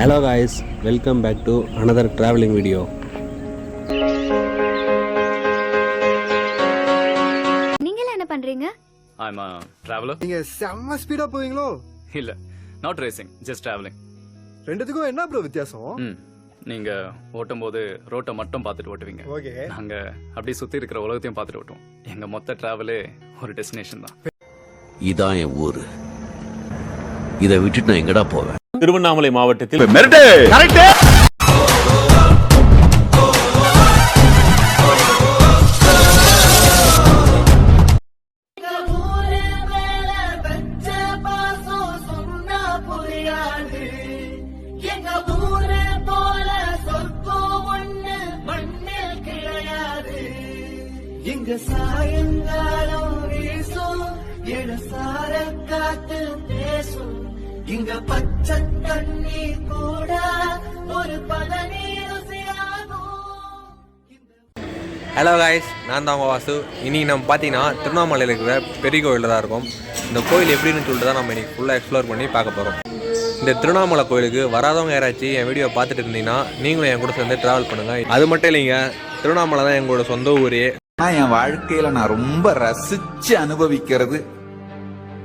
Hello guys, welcome back to another traveling video. நீங்க என்ன பண்றீங்க? I'm a traveler. நீங்க செம்ம ஸ்பீடா போவீங்களோ? இல்ல, not racing, just traveling. ரெண்டுத்துக்கும் என்ன ப்ரோ வித்தியாசம்? நீங்க ஓட்டும்போது ரோட்டை மட்டும் பார்த்துட்டு ஓட்டுவீங்க. ஓகே. நாங்க அப்படியே சுத்தி இருக்கிற உலகத்தையும் பார்த்துட்டு ஓட்டுவோம். எங்க மொத்த டிராவலே ஒரு டெஸ்டினேஷன் தான். இதான் என் ஊரு. இதை விட்டுட்டு நான் எங்கடா போவேன்? திருவண்ணாமலை மாவட்டத்தில் எங்க சாயங்காலம் வீசும் எழுசார காத்து பேசும் இங்க பச்சை தண்ணி கூட ஒரு பதநீர் ஹலோ காய்ஸ், நான் தான் உங்கள் வாசு. இன்றைக்கி நம்ம பார்த்தீங்கன்னா திருவண்ணாமலையில் இருக்கிற பெரிய கோயிலில் தான் இருக்கும். இந்த கோயில் எப்படின்னு சொல்லிட்டு தான் நம்ம இன்றைக்கி ஃபுல்லாக எக்ஸ்ப்ளோர் பண்ணி பார்க்க போகிறோம். இந்த திருவண்ணாமலை கோயிலுக்கு வராதவங்க யாராச்சும் என் வீடியோ பார்த்துட்டு இருந்தீங்கன்னா நீங்களும் என் கூட சேர்ந்து ட்ராவல் பண்ணுங்கள். அது மட்டும் இல்லைங்க, திருவண்ணாமலை தான் எங்களோட சொந்த ஊரே. என் வாழ்க்கையில நான் ரொம்ப ரசிச்சு அனுபவிக்கிறது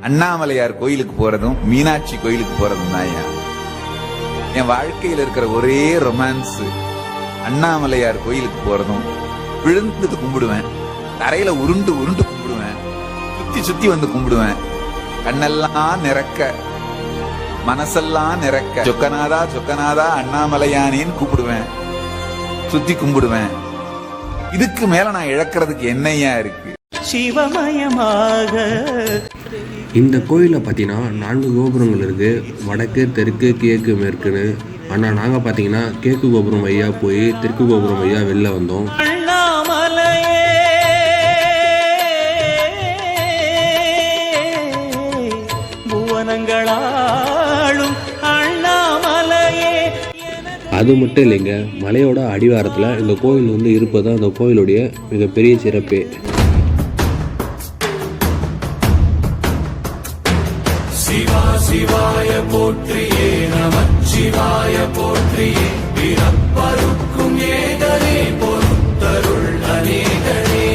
அண்ணாமலையார் கோயிலுக்கு போறதும் மீனாட்சி கோயிலுக்கு போறதும் தான். என் வாழ்க்கையில இருக்கிற ஒரே ரொமான்ஸ் அண்ணாமலையார் கோயிலுக்கு போறதும். விழுந்துட்டு கும்பிடுவேன், தரையில உருண்டு உருண்டு கும்பிடுவேன், சுத்தி சுத்தி வந்து கும்பிடுவேன். கண்ணெல்லாம் நிறக்க, மனசெல்லாம் நிறக்க, சொக்கநாதா சொக்கநாதா அண்ணாமலையானேன்னு கூப்பிடுவேன், சுத்தி கும்பிடுவேன். இதுக்கு மேல நான் இழக்கிறதுக்கு என்னையா இருக்கு? சிவமயமாக இந்த கோயிலில் பார்த்தீங்கன்னா 4 கோபுரங்கள் இருக்குது, வடக்கு தெற்கு கிழக்கு மேற்குன்னு. ஆனால் நாங்கள் பார்த்தீங்கன்னா கிழக்கு கோபுரம் வழியா போய் தெற்கு கோபுரம் வழியா வெளில வந்தோம். அது மட்டும் இல்லைங்க, மலையோட அடிவாரத்தில் இந்த கோயில் வந்து இருப்பது அந்த கோயிலுடைய மிகப்பெரிய சிறப்பே. சிவா சிவாய போற்றியே நமச்சிவாய போற்றியே பிறப்பருக்கும் ஏகரே பொறுத்தருள் அநேகரே.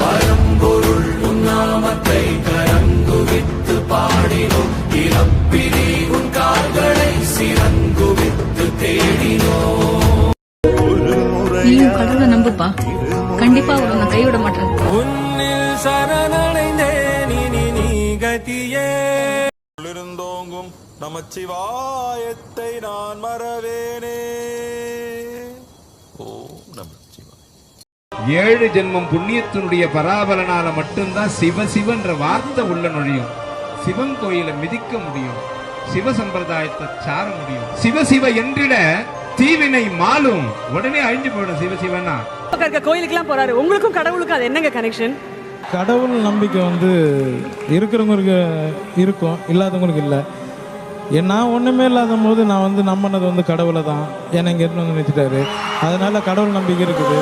பரம்பொருள் உன்னாமத்தை கரங்குவித்து பாடினோம், இறப்பிரி உன் கால்களை சிறங்குவித்து தேடினோம். நீயும் கடவுளை நம்புப்பா, கண்டிப்பா அவர் உன்னை கைவிட மாட்டார். உன்னில் சரணடைந்தேன் இனி நீ கதியே. இருந்தோங்கும் நமச்சிவாயத்தை நான் மறவேனே. ஓம் நமச்சிவாய. 7 ஜென்மம் புண்ணியத்தினுடைய பராபலனால மட்டும்தான் சிவசிவன்ற வார்த்தை உள்ள நுழையும். சிவன் கோயிலை மிதிக்க முடியும், சிவ சம்பிரதாயத்தை சார முடியும். சிவசிவ என்றிட தீவினை மாலும், உடனே அழிஞ்சு போயிடும் சிவசிவனா. கோயிலுக்கு போறாரு, உங்களுக்கும் கடவுளுக்கும் அது என்னங்க கனெக்ஷன்? கடவுள் நம்பிக்கை இருக்கிறவங்களுக்கு இருக்கும், இல்லாதவங்களுக்கு இல்லை. நான் ஒன்றுமே இல்லாத போது நான் நம்பினது கடவுளை தான். என்னை இங்கே இருந்து நினைச்சிட்டாரு, அதனால கடவுள் நம்பிக்கை இருக்குது.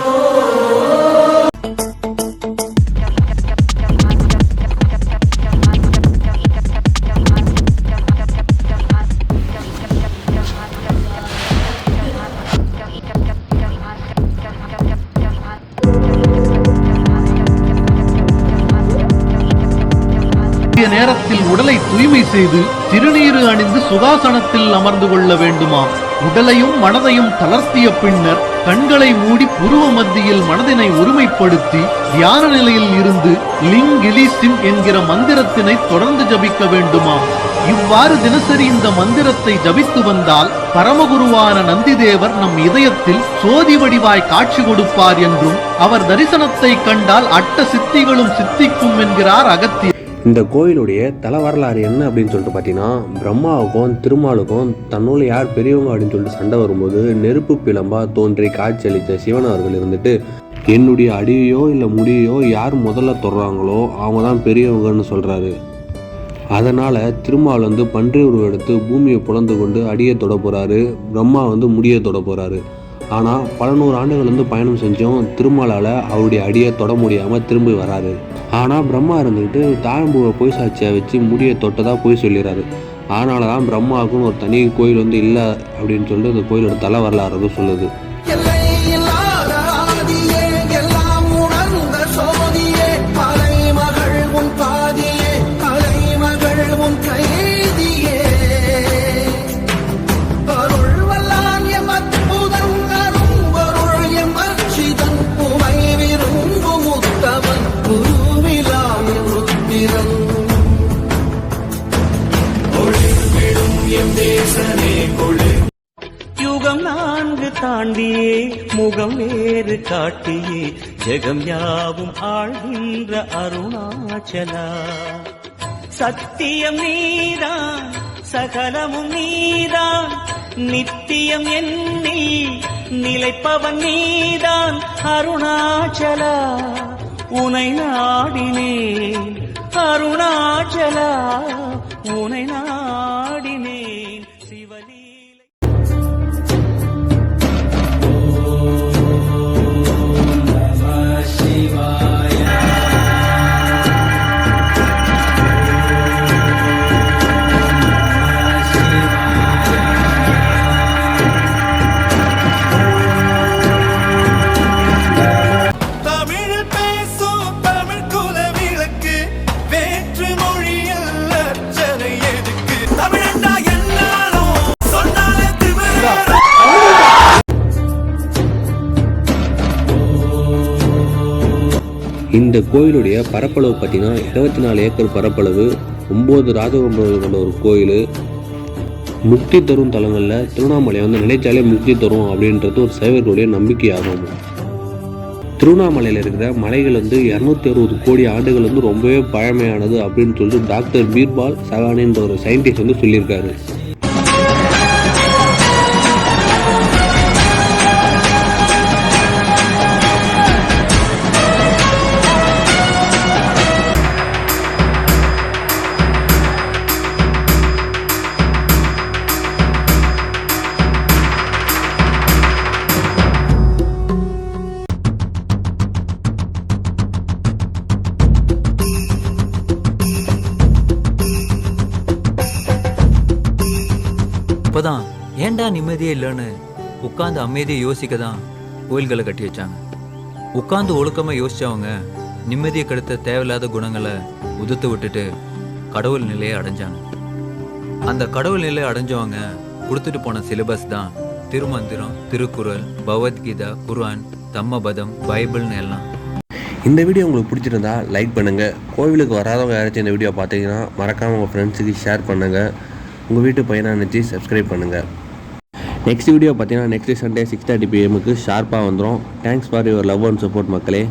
நேரத்தில் உடலை தூய்மை செய்து திருநீறு அணிந்து சுகாசனத்தில் அமர்ந்து கொள்ள வேண்டுமா? உடலையும் மனதையும் தளர்த்திய பின்னர் கண்களை மூடி புருவ மத்தியில் மனதினை ஒருமைப்படுத்தி தியான நிலையில் இருந்து லிங்கிலி சிம் என்கிற மந்திரத்தினை தொடர்ந்து ஜபிக்க வேண்டுமா? இவ்வாறு தினசரி இந்த மந்திரத்தை ஜபித்து வந்தால் பரமகுருவான நந்திதேவர் நம் இதயத்தில் சோதி வடிவாய் காட்சி கொடுப்பார் என்றும் அவர் தரிசனத்தை கண்டால் அட்ட சித்திகளும் சித்திக்கும் என்கிறார் அகத்தியர். இந்த கோயிலுடைய தல வரலாறு என்ன அப்படின்னு சொல்லிட்டு பார்த்தீங்கன்னா, பிரம்மாவுக்கும் திருமாலுக்கும் தன்னோட யார் பெரியவங்க அப்படின்னு சொல்லிட்டு சண்டை வரும்போது நெருப்பு பிளம்பா தோன்றி காட்சியளித்த சிவன் அவர்கள் இருந்துட்டு, என்னுடைய அடியையோ இல்லை முடியையோ யார் முதல்ல தொடுறாங்களோ அவங்க தான் பெரியவங்கன்னு சொல்கிறாரு. அதனால் திருமால் பன்றி உருவம் எடுத்து பூமியை புலந்து கொண்டு அடியை தொட போகிறாரு, பிரம்மா முடியை தொட போகிறாரு. ஆனால் பல நூறு ஆண்டுகள் பயணம் செஞ்சோம் திருமாலால் அவருடைய அடியை தொட முடியாமல் திரும்பி வராரு. ஆனால் பிரம்மா இருந்துக்கிட்டு தாழம்பூவை பொய் சாட்சியாக வச்சு முடியை தொட்டதாக போய் சொல்லிடுறாரு. அதனால தான் பிரம்மாவுக்குன்னு ஒரு தனி கோயில் வந்து இல்லை அப்படின்னு சொல்லிட்டு அந்த கோயிலோட தலை வரலாறு சொல்லுது. யுகம் 4 தாண்டியே முகம் வேறு காட்டியே ஜெகம் யாவும் ஆழ்கின்ற அருணாச்சலா. சத்தியம் நீதான் சகலமும் நீதான் நித்தியம் என்னி நிலைப்பவன் நீதான் அருணாச்சலா. உனை நாடினேன் அருணாச்சலா, உனை நாடினேன் சிவலீலை. இந்த கோயிலுடைய பரப்பளவு பார்த்தீங்கன்னா 24 ஏக்கர் பரப்பளவு, 9 ராஜகோபுரங்கள் கொண்ட ஒரு கோயில். முக்தி தரும் தலங்களில் திருவண்ணாமலை வந்து நினைச்சாலே முக்தி தரும் அப்படின்றது ஒரு சைவர்களுடைய நம்பிக்கையாகும். திருவண்ணாமலையில் இருக்கிற மலைகள் வந்து 260 கோடி ஆண்டுகள் வந்து ரொம்பவே பழமையானது அப்படின்னு சொல்லிட்டு டாக்டர் பீர்பால் சகானின்ற ஒரு சயின்டிஸ்ட் வந்து சொல்லியிருக்காரு. இப்போதான் ஏண்டா நிம்மதியே இல்லைன்னு உட்காந்து அமைதியை யோசிக்க தான் கோயில்களை கட்டி வச்சாங்க. உட்காந்து ஒழுக்கமாக யோசிச்சவங்க நிம்மதியை கெடுத்த தேவையில்லாத குணங்களை உதுத்து விட்டுட்டு கடவுள் நிலையை அடைஞ்சாங்க. அந்த கடவுள் நிலையை அடைஞ்சவங்க கொடுத்துட்டு போன சிலபஸ் தான் திருமந்திரம், திருக்குறள், பகவத்கீதா, குர்ஆன், தம்மபதம், பைபிள்னு எல்லாம். இந்த வீடியோ உங்களுக்கு பிடிச்சிருந்தா லைக் பண்ணுங்கள். கோவிலுக்கு வராதவங்க யாராச்சும் இந்த வீடியோ பார்த்தீங்கன்னா மறக்காமல் உங்கள் ஃப்ரெண்ட்ஸுக்கு ஷேர் பண்ணுங்கள். உங்கள் வீட்டு பையனை நினச்சி சப்ஸ்கிரைப் பண்ணுங்கள். நெக்ஸ்ட் வீடியோ பார்த்தீங்கன்னா நெக்ஸ்ட் சண்டே 6:30 PM ஷார்ப்பாக வந்துடும். Thanks for your love and support மக்களே.